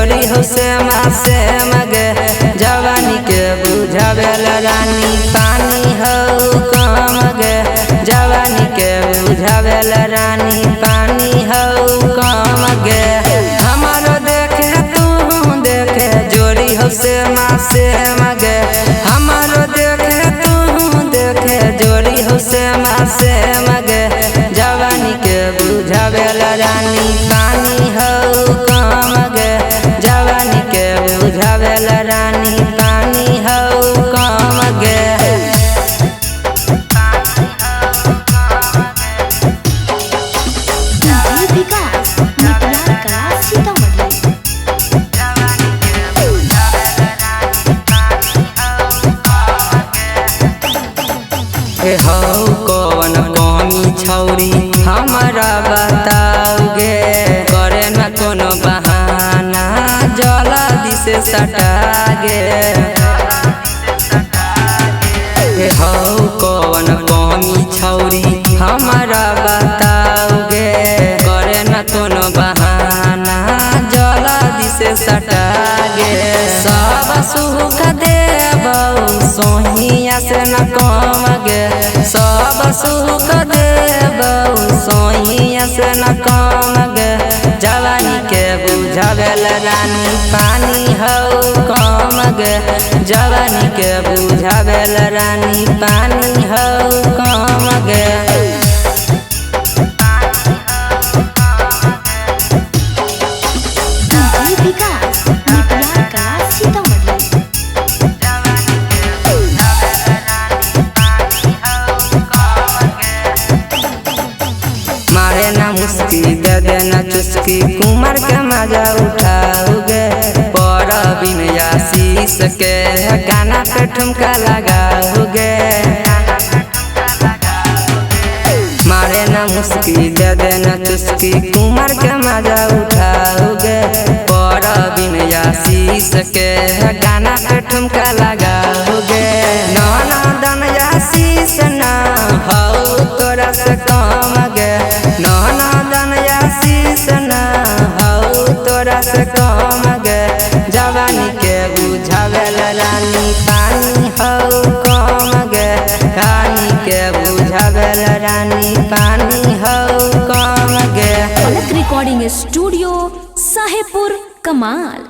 जोड़ी हो से मगे जवानी के बुझावेला रानी पानी हौ कम गे जवानी के बुझावेला रानी पानी हौ कम गे हमारो देखे तू देखे जोड़ी हो से मगे हमारो देखे तू देखे जोड़ी हो से मगे जवानी के बुझावेला रानी पानी हौ कम गे जवानी के बुझावेला रानी पानी हौ कम गे हौ कौन कमी छौरी हमारा बताओगे करे न कोनो बहाना जल्दी से सटागे हौ कौन कमी छौरी हमारा बताओगे करे न कोनो बहाना जल्दी से सटागे सब सुख देबौ सोहिया से न कम गे सब सुख देबौ सोहिया से न कम गे जवानी के बुझावेला रानी पानी हौ कम गे जवानी के बुझावेला रानी पानी हौ कम गे मारे ना मुस्की दे देना चुस्की कुमार के मजा उठाओगे परवीन आशीष के गाना पे ठुमका लगाओगे मारे ना मुस्की दे देना चुस्की कुमार के मजा उठाओगे परवीन आशीष के गाना पे ठुमका लगाओगे नाना दन आशीष ना हौ तोरा से कम गे नाना दन आशीष ना हौ तोरा से कम गे जवानी के बुझावेला रानी पानी हौ कम गे रानी के बुझावेला रानी पानी हौ कम गे रिकॉर्डिंग स्टूडियो साहेबपुर कमाल।